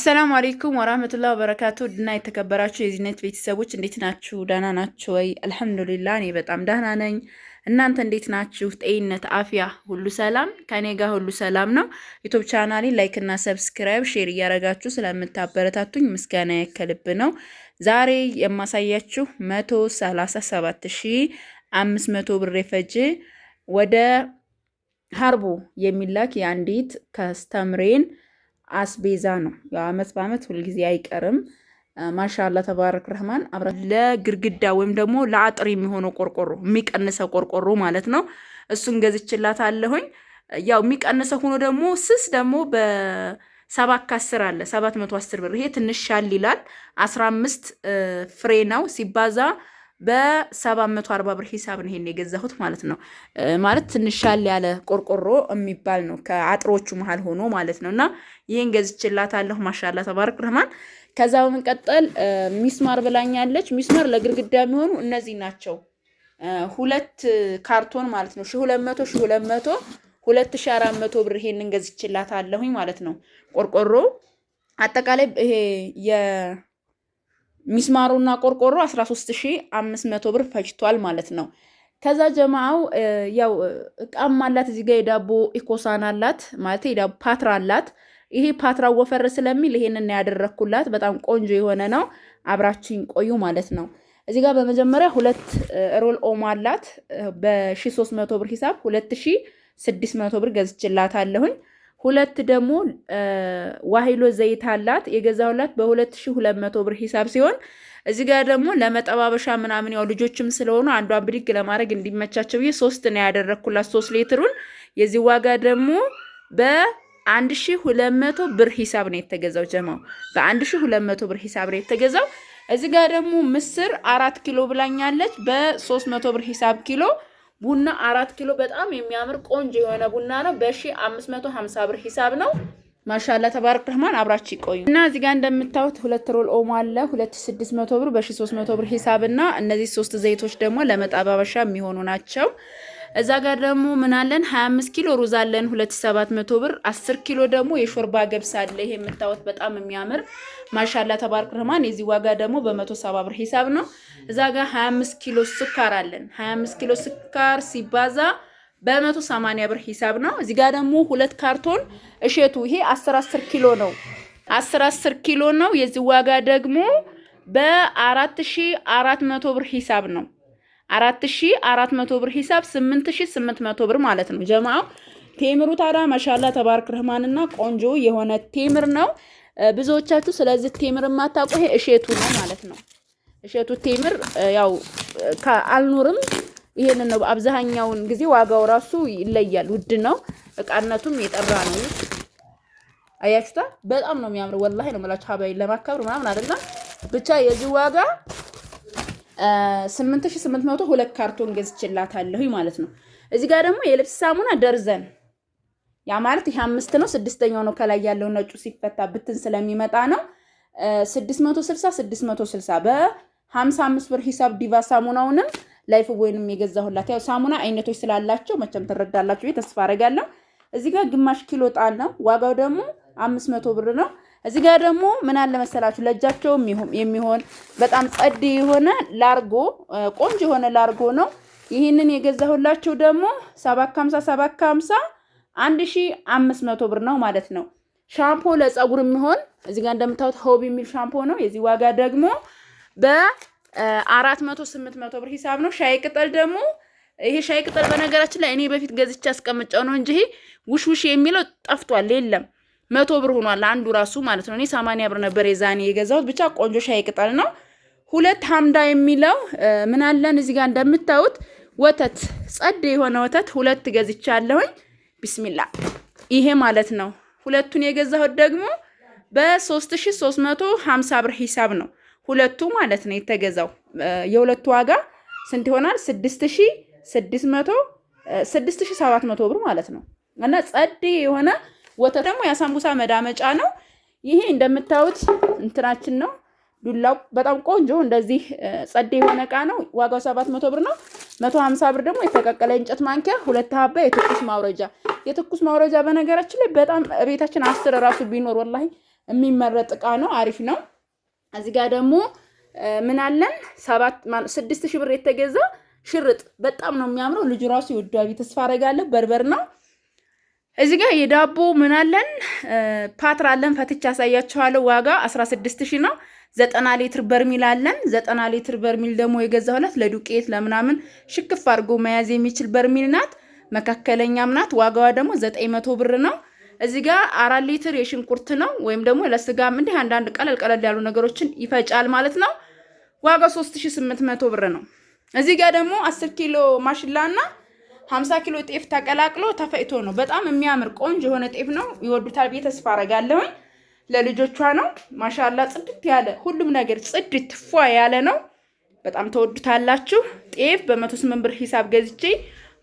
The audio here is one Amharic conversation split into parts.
አሰላሙ አለይኩም ወራህመቱላሂ ወበረካቱ ድና የተከበራችሁ የዚህነት ቤተሰቦች እንዴት ናችሁ? ደህና ናችሁ ወይ? አልሐምዱሊላህ እኔ በጣም ደህና ነኝ። እናንተ እንዴት ናችሁ? ጤንነት፣ አፍያ ሁሉ ሰላም? ከኔ ጋር ሁሉ ሰላም ነው። ዩቲዩብ ቻናሌን ላይክ እና ሰብስክራይብ ሼር እያረጋችሁ ስለምታበረታቱኝ ምስጋና ከልብ ነው። ዛሬ የማሳያችሁ 137500 ብር የፈጀ ወደ ሀርቦ የሚላክ የአንዲት ከስተምሬን አስቤዛ ነው። ያው አመት በአመት ሁልጊዜ አይቀርም። ማሻአላ ተባረክ ረህማን አብራ ለግርግዳ ወይም ደግሞ ለአጥር የሚሆነው ቆርቆሮ የሚቀንሰው ቆርቆሮ ማለት ነው። እሱን ገዝችላታለሁኝ። ያው የሚቀንሰው ሆኖ ደግሞ ስስ ደግሞ በ710 አለ 710 ብር። ይሄ ትንሽ ሻል ይላል። 15 ፍሬ ነው ሲባዛ በ740 ብር ሂሳብ ነው ይሄን የገዛሁት ማለት ነው። ማለት ትንሽ ሻል ያለ ቆርቆሮ የሚባል ነው ከአጥሮቹ መሃል ሆኖ ማለት ነውና ይሄን ገዝችላታለሁ። ማሻአላ ተባረክ ረህማን። ከዛ በመቀጠል ሚስማር ብላኛለች። ሚስማር ለግርግዳ የሚሆኑ እነዚህ ናቸው። ሁለት ካርቶን ማለት ነው 1200 1200 2400 ብር ይሄንን ገዝችላታለሁኝ ማለት ነው። ቆርቆሮ አጠቃላይ ይሄ ሚስማሩና ቆርቆሮ 13500 ብር ፈጅቷል ማለት ነው። ከዛ ጀማው ያው እቃም አላት እዚህ ጋር የዳቦ ኢኮሳን አላት ማለት የዳቦ ፓትራ አላት። ይሄ ፓትራው ወፈር ስለሚል ይሄንን ያደረኩላት በጣም ቆንጆ የሆነ ነው። አብራችሁኝ ቆዩ ማለት ነው። እዚህ ጋር በመጀመሪያ ሁለት ሮል ኦሞ አላት በ1300 ብር ሂሳብ 2600 ብር ገዝችላታለሁኝ። ሁለት ደግሞ ዋሂሎ ዘይት አላት የገዛሁላት በ2200 ብር ሂሳብ ሲሆን እዚህ ጋር ደግሞ ለመጠባበሻ ምናምን ያው ልጆችም ስለሆኑ አንዷን ብድግ ለማድረግ እንዲመቻቸው ብዬ 3 ነው ያደረኩላት 3 ሊትሩን። የዚህ ዋጋ ደግሞ በ1200 ብር ሂሳብ ነው የተገዛው ጀማው በ1200 ብር ሂሳብ ነው የተገዛው። እዚህ ጋር ደግሞ ምስር 4 ኪሎ ብላኛለች በ300 ብር ሂሳብ ኪሎ። ቡና 4 ኪሎ በጣም የሚያምር ቆንጆ የሆነ ቡና ነው በ1550 ብር ሂሳብ ነው። ማሻአላ ተባረክ ረህማን አብራችሁ ይቆዩ እና እዚህ ጋር እንደምታዩት ሁለት ሮል ኦሞ አለ 2600 ብር በ1300 ብር ሂሳብና እነዚህ 3 ዘይቶች ደግሞ ለመጣባበሻ የሚሆኑ ናቸው። እዛ ጋር ደግሞ ምን አለን 25 ኪሎ ሩዝ አለን 2700 ብር 10 ኪሎ ደግሞ የሾርባ ገብስ አለ። ይሄ የምታዩት በጣም የሚያምር ማሻአላ ተባረክ ረህማን የዚህ ዋጋ ደግሞ በ170 ብር ሂሳብ ነው። እዛ ጋር 25 ኪሎ ስኳር አለን 25 ኪሎ ስኳር ሲባዛ በ180 ብር ሂሳብ ነው። እዚህ ጋር ደግሞ ሁለት ካርቶን እሸቱ ይሄ 10 ኪሎ ነው 10 ኪሎ ነው። የዚህ ዋጋ ደግሞ በ4400 ብር ሂሳብ ነው 4400 ብር ሂሳብ 8800 ብር ማለት ነው ጀማዓ። ቴምሩ ታዲያ ማሻአላ ተባረክ ረህማንና ቆንጆ የሆነ ቴምር ነው። ብዙዎቻችሁ ስለዚህ ቴምር ማታውቁ ይሄ እሸቱ ነው ማለት ነው። እሸቱ ቴምር ያው አልኖርም ይሄን ነው አብዛኛውን ጊዜ ዋጋው ራሱ ይለያል ውድ ነው። እቃነቱም የጠራ ነው። አያችሁታ በጣም ነው የሚያምር ወላሂ ነው ማለት ሀባይ ለማከብር ምናምን አይደለም ብቻ የዚህ ዋጋ 8800 ሁለት ካርቶን ገዝችላታለሁ ማለት ነው። እዚህ ጋር ደግሞ የልብስ ሳሙና ደርዘን ያ ማለት ይሄ 5 ነው 6ኛው ነው ከላይ ያለው ነጩ ሲፈታ ብትን ስለሚመጣ ነው 660 በ55 ብር ሂሳብ ዲቫ ሳሙናውንም ላይፍ ቦይንም የገዛሁላት ያው ሳሙና አይነቶች ስላላቸው መቼም ትረዳላችሁ ተስፋ አረጋለሁ። እዚህ ጋር ግማሽ ኪሎ ጣል ነው ዋጋው ደግሞ 500 ብር ነው። እዚህ ጋር ደግሞ ምን አለ መሰላችሁ ለእጃቸው የሚሆን በጣም ጸድ የሆነ ላርጎ ቆንጆ የሆነ ላርጎ ነው። ይሄንን የገዛሁላችሁ ደግሞ 750 1500 ብር ነው ማለት ነው። ሻምፖ ለጸጉር የሚሆን እዚህ ጋር እንደምታዩት ሆቢ የሚል ሻምፖ ነው። የዚህ ዋጋ ደግሞ በ400 800 ብር ሂሳብ ነው። ሻይ ቅጠል ደግሞ ይሄ ሻይ ቅጠል በነገራችን ላይ እኔ በፊት ገዝቼ አስቀምጫው ነው እንጂ ይሄ ውሽውሽ የሚለው ጠፍቷል የለም 100 ብር ሆኗል አንዱ ራሱ ማለት ነው። እኔ 80 ብር ነበር የዛኔ የገዛሁት ብቻ ቆንጆ ሻይ ቅጠል ነው። ሁለት ሐምዳ የሚለው ምን አለን እዚህ ጋር እንደምታዩት ወተት ጸድ የሆነ ወተት ሁለት ገዝቻለሁኝ ቢስሚላህ ይሄ ማለት ነው። ሁለቱን የገዛሁት ደግሞ በ3350 ብር ሂሳብ ነው ሁለቱ ማለት ነው የተገዛው። የሁለቱ ዋጋ ስንት ይሆናል 6700 ብር ማለት ነው። እና ጸድ የሆነ ወተት ደግሞ ያሳምቡሳ መዳመጫ ነው። ይሄ እንደምታዩት እንትናችን ነው ዱላው በጣም ቆንጆ እንደዚህ ጸድ የሆነ እቃ ነው። ዋጋው 700 ብር ነው። 150 ብር ደግሞ የተቀቀለ እንጨት ማንኪያ ሁለት ሀባ የትኩስ ማውረጃ በነገራችን ላይ በጣም ቤታችን 10 ራሱ ቢኖር ወላሂ የሚመረጥ እቃ ነው። አሪፍ ነው። እዚህ ጋር ደግሞ ምን አለን 6000 ብር የተገዛ ሽርጥ በጣም ነው የሚያምረው። ልጁ ራሱ ይወዳል ተስፋ አደርጋለሁ። በርበር ነው። እዚህ ጋር የዳቦ ምን አለን ፓትራ አለን። ፈትቻ ያሳያችኋለሁ። ዋጋ 16000 ነው። 90 ሊትር በርሚል አለን። 90 ሊትር በርሚል ደግሞ የገዛሁላት ለዱቄት ለምናምን ሽክፍ አድርጎ መያዝ የሚችል በርሚል ናት። መካከለኛም ናት። ዋጋዋ ደግሞ 900 ብር ነው። እዚህ ጋር 4 ሊትር የሽንኩርት ነው ወይም ደግሞ ለስጋም እንደ አንዳንድ ቀለል ያሉ ነገሮችን ይፈጫል ማለት ነው። ዋጋው 3800 ብር ነው። እዚህ ጋር ደግሞ 10 ኪሎ ማሽላና 50 ኪሎ ጤፍ ተቀላቅሎ ተፈጭቶ ነው። በጣም የሚያምር ቆንጆ የሆነ ጤፍ ነው። ይወዱታል ብዬ ተስፋ አደርጋለሁ። ለልጆቿ ነው። ማሻአላ ጽድት ያለ ሁሉም ነገር ጽድት ፏ ያለ ነው። በጣም ተወዱታላችሁ። ጤፍ በ108 ብር ሂሳብ ገዝቼ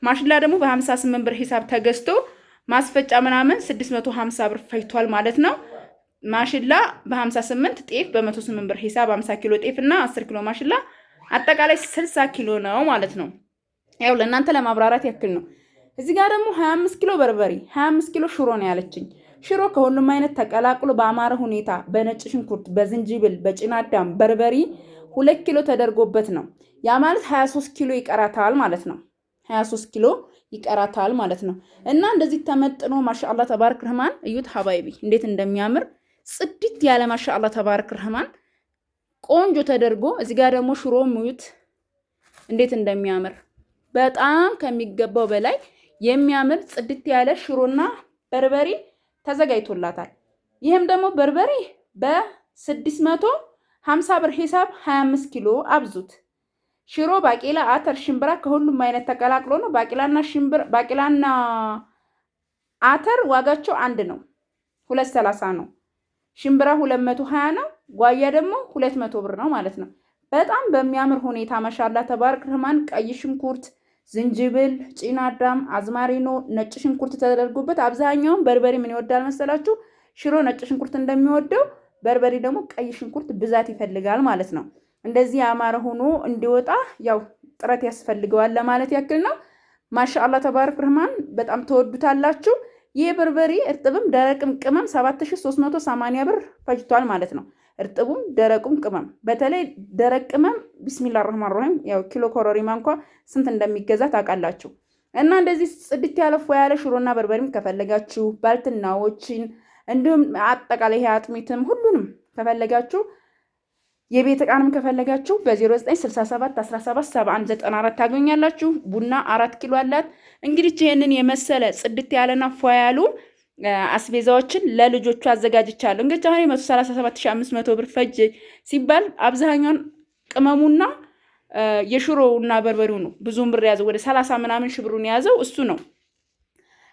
ማሽላ ደግሞ በ58 ብር ሂሳብ ተገዝቶ ማስፈጫ ምናምን 650 ብር ፈይቷል ማለት ነው። ማሽላ በ58 ጤፍ በ108 ብር ሂሳብ 50 ኪሎ ጤፍ እና 10 ኪሎ ማሽላ አጠቃላይ 60 ኪሎ ነው ማለት ነው። ያው ለእናንተ ለማብራራት ያክል ነው። እዚህ ጋር ደግሞ 25 ኪሎ በርበሬ 25 ኪሎ ሽሮ ነው ያለችኝ። ሽሮ ከሁሉም አይነት ተቀላቅሎ በአማረ ሁኔታ በነጭ ሽንኩርት፣ በዝንጅብል፣ በጭናዳም በርበሬ 2 ኪሎ ተደርጎበት ነው። ያ ማለት 23 ኪሎ ይቀራታል ማለት ነው። 23 ኪሎ ይቀራታል ማለት ነው። እና እንደዚህ ተመጥኖ ማሻአላ ተባረክ ረህማን እዩት ሀባይቢ እንዴት እንደሚያምር ጽድት ያለ ማሻአላ ተባረክ ረህማን ቆንጆ ተደርጎ እዚህ ጋር ደግሞ ሽሮ ሙዩት እንዴት እንደሚያምር በጣም ከሚገባው በላይ የሚያምር ጽድት ያለ ሽሮና በርበሬ ተዘጋጅቶላታል። ይሄም ደግሞ በርበሬ በ650 ብር ሂሳብ 25 ኪሎ አብዙት። ሽሮ፣ ባቄላ፣ አተር፣ ሽምብራ ከሁሉም አይነት ተቀላቅሎ ነው። ባቄላና አተር ዋጋቸው አንድ ነው፣ 230 ነው። ሽምብራ 220 ነው። ጓያ ደግሞ 200 ብር ነው ማለት ነው። በጣም በሚያምር ሁኔታ ማሻአላ ተባረክ ረህማን ቀይ ሽንኩርት፣ ዝንጅብል፣ ጭናዳም፣ አዝማሪኖ፣ ነጭ ሽንኩርት ተደርጎበት አብዛኛውን በርበሬ ምን ይወዳል መሰላችሁ? ሽሮ ነጭ ሽንኩርት እንደሚወደው በርበሬ ደግሞ ቀይ ሽንኩርት ብዛት ይፈልጋል ማለት ነው። እንደዚህ ያማረ ሆኖ እንዲወጣ ያው ጥረት ያስፈልገዋል ለማለት ያክል ነው። ማሻአላ ተባረክ ረህማን በጣም ተወዱታላችሁ። ይሄ በርበሬ እርጥብም ደረቅም ቅመም 7380 ብር ፈጅቷል ማለት ነው። እርጥቡም ደረቁም ቅመም በተለይ ደረቅ ቅመም ቢስሚላህ ረህማን ረሂም ያው ኪሎ ኮረሪማ እንኳን ስንት እንደሚገዛ ታውቃላችሁ። እና እንደዚህ ጽድት ያለ ፎ ያለ ሽሮና በርበሬም ከፈለጋችሁ ባልትናዎችን እንዲሁም አጠቃላይ ይሄ አጥሚትም ሁሉንም ከፈለጋችሁ የቤት ዕቃንም ከፈለጋችሁ በ0967 17 71 94 ታገኛላችሁ። ቡና 4 ኪሎ አላት። እንግዲህ ይሄንን የመሰለ ጽድት ያለና ፎ ያሉ አስቤዛዎችን ለልጆቹ አዘጋጅቻለሁ። እንግዲህ አሁን 137500 ብር ፈጅ ሲባል አብዛኛውን ቅመሙና የሽሮውና በርበሬው ነው ብዙም ብር ያዘው። ወደ 30 ምናምን ሺህ ብሩን ያዘው እሱ ነው።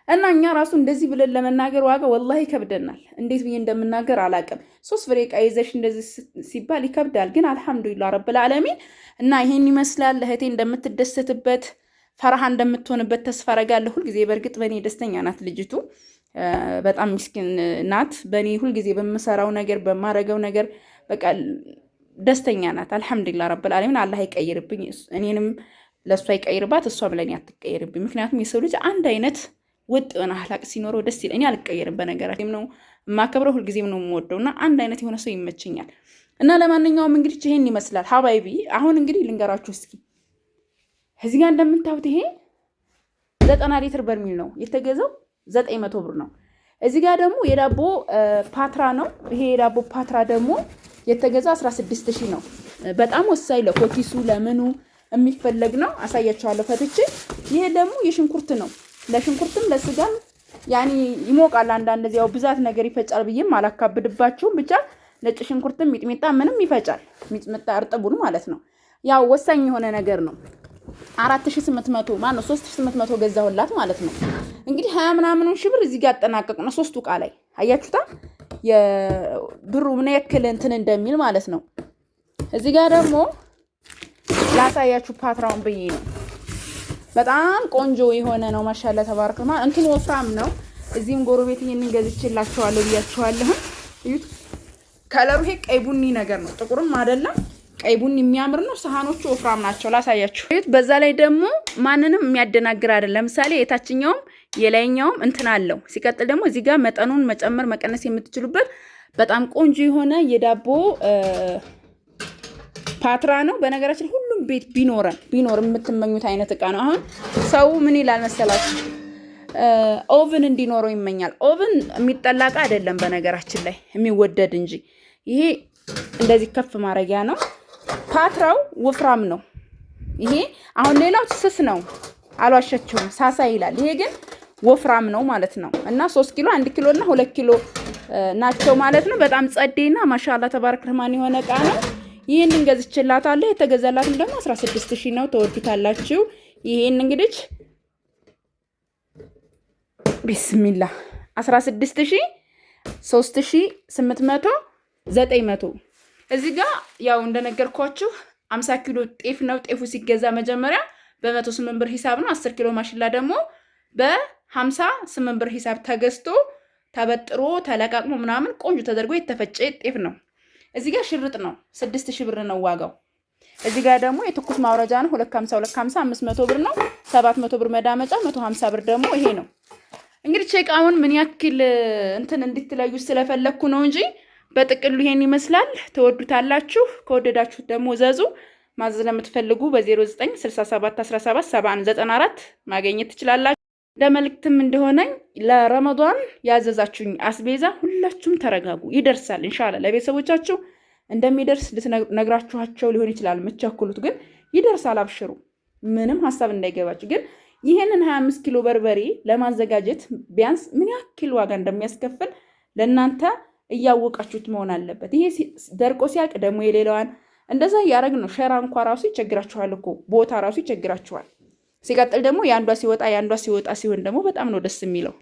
እና እኛ ራሱ እንደዚህ ብለን ለመናገር ዋጋ ወላሂ ይከብደናል። እንዴት ብዬ እንደምናገር አላውቅም። 3 ፍሬ ዕቃ ይዘሽ እንደዚህ ሲባል ይከብዳል። ግን አልሐምዱሊላህ ረብል ዓለሚን እና ይሄን ይመስላል። እህቴ እንደምትደሰትበት ፈራሃ እንደምትሆንበት ተስፋ አደርጋለሁ። ሁልጊዜ በእርግጥ በእኔ ደስተኛ ናት ልጅቱ። በጣም ምስኪን ናት። በእኔ ሁልጊዜ በምሰራው ነገር በማረገው ነገር በቃ ደስተኛ ናት። አልሐምዱሊላህ ረብል ዓለሚን አላህ አይቀይርብኝ። እኔንም ለእሷ አይቀይርባት፣ እሷም ለእኔ አትቀይርብኝ። ምክንያቱም የሰው ልጅ አንድ አይነት ወጥ የሆነ አህላቅ ሲኖረው ደስ ይለኝ። እኔ አልቀየርም። በነገራችን ነው የማከብረው፣ ሁልጊዜም ነው የምወደው እና አንድ አይነት የሆነ ሰው ይመቸኛል። እና ለማንኛውም እንግዲህ ይሄን ይመስላል ሀባይቢ። አሁን እንግዲህ ልንገራችሁ እስኪ እዚህ ጋር እንደምታዩት ይሄ 90 ሊትር በርሚል ነው የተገዛው 900 ብር ነው። እዚህ ጋር ደግሞ የዳቦ ፓትራ ነው። ይሄ የዳቦ ፓትራ ደግሞ የተገዛ 16000 ነው። በጣም ወሳኝ ለኮኪሱ ለምኑ የሚፈለግ ነው። አሳያችኋለሁ ፈትቼ። ይሄ ደግሞ የሽንኩርት ነው። ለሽንኩርትም ለስጋም ያኒ ይሞቃል። አንዳንድ ያው ብዛት ነገር ይፈጫል ብዬም አላካብድባችሁም። ብቻ ነጭ ሽንኩርትም ሚጥሚጣ ምንም ይፈጫል። ሚጥሚጣ እርጥቡን ማለት ነው። ያው ወሳኝ የሆነ ነገር ነው። 4800 ማን ነው 3800 ገዛሁላት ማለት ነው። እንግዲህ 20 ምናምኑን ሺህ ብር እዚህ ጋር አጠናቀቅና 3 ዕቃ ላይ አያችሁታ የብሩ ምን ያክል እንትን እንደሚል ማለት ነው። እዚህ ጋር ደግሞ ላሳያችሁ ፓትራውን ብዬ ነው። በጣም ቆንጆ የሆነ ነው። ማሻአላ ተባረከማ እንትን ወፍራም ነው። እዚህም ጎረቤት ይሄንን ገዝቼላችኋለሁ ብያችኋለሁ። እዩት ከለሩ ይሄ ቀይ ቡኒ ነገር ነው። ጥቁርም አይደለም ቀይ ቡኒ የሚያምር ነው። ሰሃኖቹ ወፍራም ናቸው። ላሳያችሁ። እዩት። በዛ ላይ ደግሞ ማንንም የሚያደናግር አይደለም። ለምሳሌ የታችኛውም የላይኛውም እንትን አለው። ሲቀጥል ደግሞ እዚህ ጋር መጠኑን መጨመር መቀነስ የምትችሉበት በጣም ቆንጆ የሆነ የዳቦ ፓትራ ነው። በነገራችን ሁሉም ቤት ቢኖር የምትመኙት አይነት እቃ ነው። አሁን ሰው ምን ይላል መሰላችሁ? ኦቭን እንዲኖረው ይመኛል። ኦቭን የሚጠላ እቃ አይደለም በነገራችን ላይ የሚወደድ እንጂ። ይሄ እንደዚህ ከፍ ማድረጊያ ነው። ፓትራው ወፍራም ነው። ይሄ አሁን ሌላው ስስ ነው፣ አልዋሸችሁም፣ ሳሳ ይላል። ይሄ ግን ወፍራም ነው ማለት ነው። እና 3 ኪሎ 1 ኪሎ እና 2 ኪሎ ናቸው ማለት ነው። በጣም ጸዴና ማሻአላ ተባረክ ረህማን የሆነ እቃ ነው። ይሄንን ገዝቼላታለሁ። የተገዛላትም ደግሞ 16000 ነው። ተወዱታላችሁ። ይሄን እንግዲህ ቢስሚላህ 16000 3800 900 እዚህ ጋር ያው እንደነገርኳችሁ 50 ኪሎ ጤፍ ነው። ጤፉ ሲገዛ መጀመሪያ በ108 ብር ሂሳብ ነው። 10 ኪሎ ማሽላ ደግሞ በ58 ብር ሂሳብ ተገዝቶ ተበጥሮ ተለቃቅሞ ምናምን ቆንጆ ተደርጎ የተፈጨ ጤፍ ነው። እዚህ ጋር ሽርጥ ነው 6000 ብር ነው ዋጋው። እዚህ ጋር ደግሞ የትኩስ ማውረጃ ነው 250 500 ብር ነው። 700 ብር መዳመጫ 150 ብር ደግሞ ይሄ ነው። እንግዲህ ቼቃውን ምን ያክል እንትን እንድትለዩ ስለፈለኩ ነው እንጂ በጥቅሉ ይሄን ይመስላል። ተወዱታላችሁ። ከወደዳችሁት ደግሞ ዘዙ። ማዘዝ ለምትፈልጉ በ0967177194 ማግኘት ትችላላችሁ። ለመልእክትም እንደሆነኝ ለረመዳን ያዘዛችሁኝ አስቤዛ ሁላችሁም ተረጋጉ፣ ይደርሳል ኢንሻአላህ። ለቤተሰቦቻችሁ እንደሚደርስ ልትነግራችኋቸው ሊሆን ይችላል የምትቸኩሉት፣ ግን ይደርሳል። አብሽሩ፣ ምንም ሀሳብ እንዳይገባችሁ። ግን ይሄንን 25 ኪሎ በርበሬ ለማዘጋጀት ቢያንስ ምን ያክል ዋጋ እንደሚያስከፍል ለእናንተ እያወቃችሁት መሆን አለበት። ይሄ ደርቆ ሲያልቅ ደግሞ የሌላዋን እንደዛ ያረግ ነው። ሸራ እንኳን ራሱ ይቸግራችኋል እኮ ቦታ ራሱ ይቸግራችኋል። ሲቀጥል ደግሞ የአንዷ ሲወጣ ሲሆን ደግሞ በጣም ነው ደስ የሚለው።